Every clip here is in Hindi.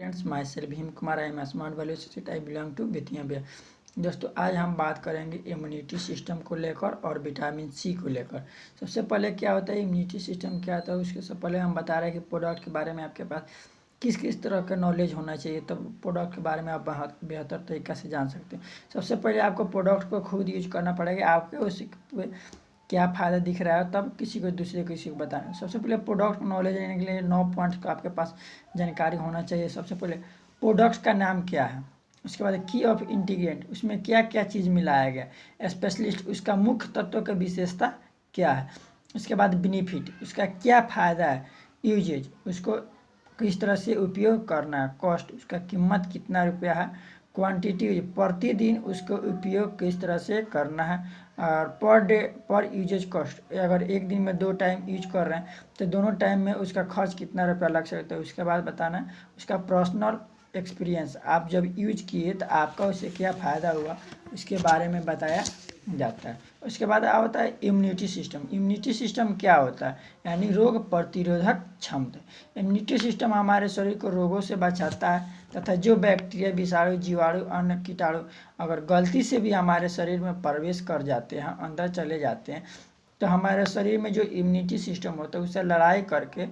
Friends, myself Bhim Kumar, I am smart value city, I belong to Bettiah Bihar. दोस्तों, आज हम बात करेंगे इम्यूनिटी सिस्टम को लेकर और विटामिन सी को लेकर। सबसे पहले क्या होता है इम्यूनिटी सिस्टम, क्या होता है उसके से पहले हम बता रहे हैं कि प्रोडक्ट के बारे में आपके पास किस किस तरह का नॉलेज होना चाहिए, तब प्रोडक्ट के बारे में आप बेहतर तरीक़ा से जान सकते हैं। सबसे पहले आपको प्रोडक्ट को खुद यूज करना पड़ेगा, आपके उस क्या फ़ायदा दिख रहा है, तब किसी को बताना। सबसे पहले प्रोडक्ट नॉलेज लेने के लिए 9 पॉइंट्स का आपके पास जानकारी होना चाहिए। सबसे पहले प्रोडक्ट का नाम क्या है, उसके बाद की ऑफ इंटीग्रेंट, उसमें क्या क्या चीज़ मिलाया गया, स्पेशलिस्ट उसका मुख्य तत्व का विशेषता क्या है, उसके बाद बेनिफिट उसका क्या फ़ायदा है, यूजेज उसको किस तरह से उपयोग करना है, कॉस्ट उसका कीमत कितना रुपया है, क्वांटिटी प्रतिदिन उसको उपयोग किस तरह से करना है, और पर डे पर यूजेज कॉस्ट अगर एक दिन में 2 टाइम यूज कर रहे हैं तो दोनों टाइम में उसका खर्च कितना रुपया लग सकता है। उसके बाद बताना है उसका पर्सनल एक्सपीरियंस, आप जब यूज किए तो आपका उससे क्या फ़ायदा हुआ उसके बारे में बताया जाता है। उसके बाद आता है इम्यूनिटी सिस्टम। इम्यूनिटी सिस्टम क्या होता है, यानी रोग प्रतिरोधक क्षमता। इम्यूनिटी सिस्टम हमारे शरीर को रोगों से बचाता है तथा जो बैक्टीरिया, विषाणु, जीवाणु, अन्य कीटाणु अगर गलती से भी हमारे शरीर में प्रवेश कर जाते हैं, अंदर चले जाते हैं, तो हमारे शरीर में जो इम्यूनिटी सिस्टम होता है उससे लड़ाई करके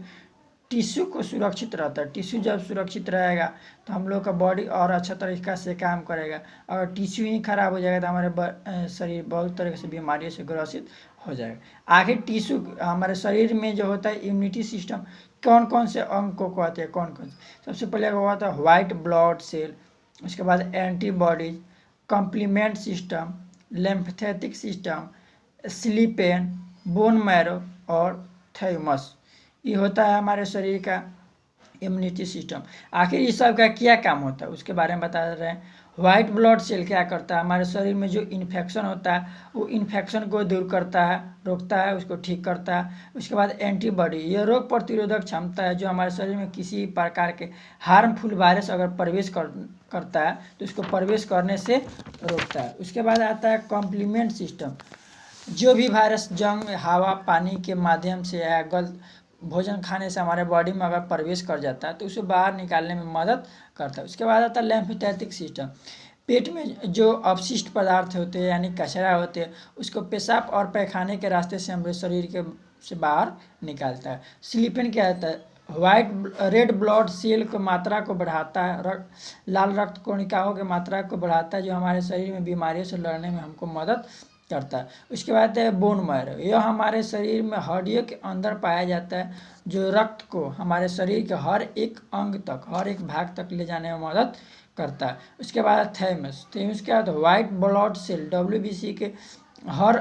टिश्यू को सुरक्षित रहता है। टिश्यू जब सुरक्षित रहेगा तो हम लोग का बॉडी और अच्छा तरीक़ा से काम करेगा। अगर टिश्यू ही खराब हो जाएगा तो हमारे शरीर बहुत तरह से बीमारियों से ग्रसित हो जाएगा। आखिर टिश्यू हमारे शरीर में जो होता है इम्यूनिटी सिस्टम कौन कौन से अंग को कहते हैं, कौन कौन से। सबसे पहले होता है वाइट ब्लड सेल, उसके बाद antibodies, complement system, lymphatic system, spleen, bone marrow और थाइमस। ये होता है हमारे शरीर का इम्यूनिटी सिस्टम। आखिर इस सब का क्या काम होता है उसके बारे में बता रहे हैं। वाइट ब्लड सेल क्या करता है, हमारे शरीर में जो इन्फेक्शन होता है वो इन्फेक्शन को दूर करता है, रोकता है, उसको ठीक करता है। उसके बाद एंटीबॉडी, ये रोग प्रतिरोधक क्षमता है जो हमारे शरीर में किसी प्रकार के हार्मफुल वायरस अगर प्रवेश करता है तो उसको प्रवेश करने से रोकता है। उसके बाद आता है कॉम्प्लीमेंट सिस्टम, जो भी वायरस जंग, हवा, पानी के माध्यम से या गलत भोजन खाने से हमारे बॉडी में अगर प्रवेश कर जाता है तो उसे बाहर निकालने में मदद करता है। उसके बाद आता है लिम्फेटिक सिस्टम, पेट में जो अपशिष्ट पदार्थ होते हैं यानी कचरा होते हैं उसको पेशाब और पैखाने के रास्ते से हमारे शरीर के से बाहर निकालता है। स्लीपेन क्या होता है, रेड ब्लड सेल की मात्रा को बढ़ाता है, लाल रक्त कोशिकाओं की मात्रा को बढ़ाता है जो हमारे शरीर में बीमारियों से लड़ने में हमको मदद करता है। उसके बाद है बोन मैरो, यह हमारे शरीर में हड्डियों के अंदर पाया जाता है जो रक्त को हमारे शरीर के हर एक अंग तक, हर एक भाग तक ले जाने में मदद करता है। उसके बाद थैमस, थैमस क्या होता है, वाइट ब्लड सेल WBC के हर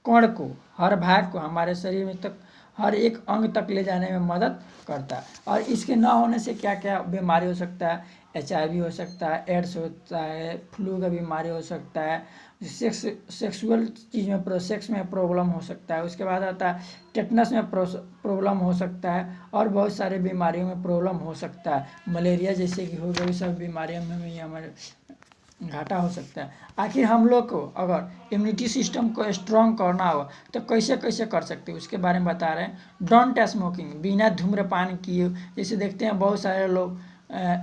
कण को, हर भाग को हमारे शरीर में तक, हर एक अंग तक ले जाने में मदद करता है। और इसके ना होने से क्या क्या बीमारी हो सकता है, HIV हो सकता है, एड्स होता है, फ्लू का बीमारी हो सकता है, सेक्सुअल चीज़ में सेक्स में प्रॉब्लम हो सकता है। उसके बाद आता है टेटनस में प्रॉब्लम हो सकता है और बहुत सारे बीमारियों में प्रॉब्लम हो सकता है। मलेरिया जैसे कि हो गई, सब बीमारियों में भी हमारे घाटा हो सकता है। आखिर हम लोग को अगर इम्यूनिटी सिस्टम को स्ट्रॉन्ग करना हो तो कैसे कैसे कर सकते हैं उसके बारे में बता रहे हैं। डोंट स्मोकिंग, बिना धूम्रपान किए, जैसे देखते हैं बहुत सारे लोग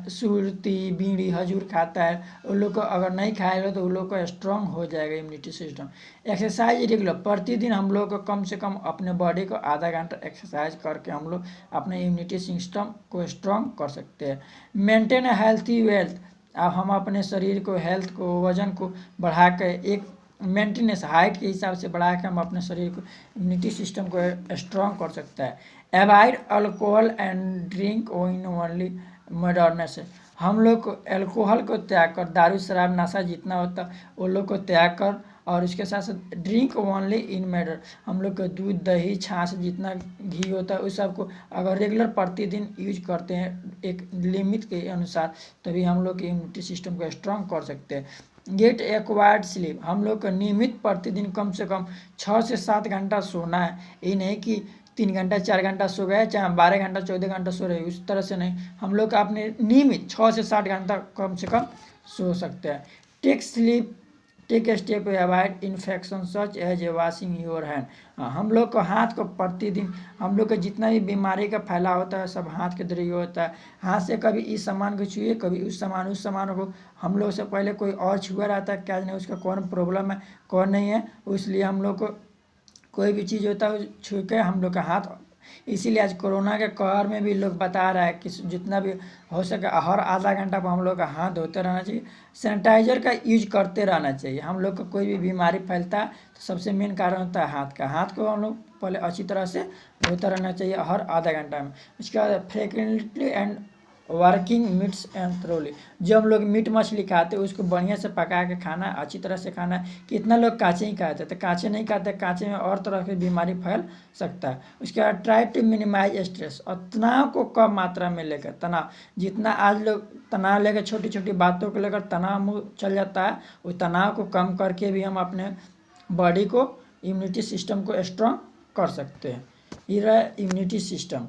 सुरती, बीड़ी, हजूर खाता है, उन लोग को अगर नहीं खाएगा तो उन लोग को स्ट्रॉन्ग हो जाएगा इम्यूनिटी सिस्टम। एक्सरसाइज रेगुलर, प्रतिदिन हम लोग को कम से कम अपने बॉडी को आधा घंटा एक्सरसाइज करके हम लोग अपने इम्यूनिटी सिस्टम को स्ट्रॉन्ग कर सकते हैं। मेंटेन हेल्थी वेल्थ, अब हम अपने शरीर को, हेल्थ को, वजन को बढ़ा कर एक मेंटेनेंस हाइट के हिसाब से बढ़ा के हम अपने शरीर को, इम्यूनिटी सिस्टम को स्ट्रॉन्ग कर सकता है। Avoid alcohol and drink in only moderation, हम लोग को अल्कोहल को त्याग कर, दारू शराब नशा जितना होता वो लोग को त्याग कर, और उसके साथ साथ ड्रिंक ओनली इन मैटर, हम लोग को दूध, दही, छाछ, जितना घी होता है उस सब को अगर रेगुलर प्रतिदिन यूज करते हैं एक लिमिट के अनुसार, तभी हम लोग के इम्यूनिटी सिस्टम को स्ट्रॉन्ग कर सकते हैं। गेट एक्वायर्ड स्लीप, हम लोग को नियमित प्रतिदिन कम से कम 6 से 7 घंटा सोना है। ये नहीं कि 3 घंटा 4 घंटा सो गए, चाहे 12 घंटा 14 घंटा सो रहे, उस तरह से नहीं, हम लोग अपने नियमित 6 से 7 घंटा कम से कम सो सकते हैं। Take sleep take step avoid infection such as a washing your hand. हम लोग को हाथ को प्रतिदिन, हम लोग का जितना भी बीमारी का फैलाव होता है सब हाथ के जरिए होता है। हाथ से कभी इस सामान को छुए, कभी उस सामान को, हम लोग से पहले कोई और छुआ रहता है, क्या नहीं उसका कौन प्रॉब्लम है कौन नहीं है, इसलिए हम लोग को कोई भी चीज़ होता है छू के हम लोग का हाथ, इसीलिए आज कोरोना के कहर में भी लोग बता रहा है कि जितना भी हो सके हर आधा घंटा पर हम लोग का हाथ धोते रहना चाहिए, सैनिटाइजर का यूज करते रहना चाहिए। हम लोग को कोई भी बीमारी फैलता है तो सबसे मेन कारण होता है हाथ का। हाथ को हम लोग पहले अच्छी तरह से धोता रहना चाहिए हर आधा घंटा में। उसके बाद frequently and working meets and thoroughly, जो हम लोग मीट मछली खाते हैं उसको बढ़िया से पका के खाना है, अच्छी तरह से खाना है। कितना लोग काँचे ही खाते, तो काँचे नहीं खाते, काँचे में और तरह की बीमारी फैल सकता है। उसके बाद ट्राई टू मिनिमाइज स्ट्रेस, और तनाव को कम मात्रा में लेकर, तनाव जितना आज लोग तनाव लेकर छोटी छोटी बातों को लेकर तनाव मुँह चल जाता है, उस तनाव को कम करके भी हम अपने बॉडी को, इम्यूनिटी सिस्टम को स्ट्रॉन्ग कर सकते हैं। ये रहा इम्यूनिटी सिस्टम।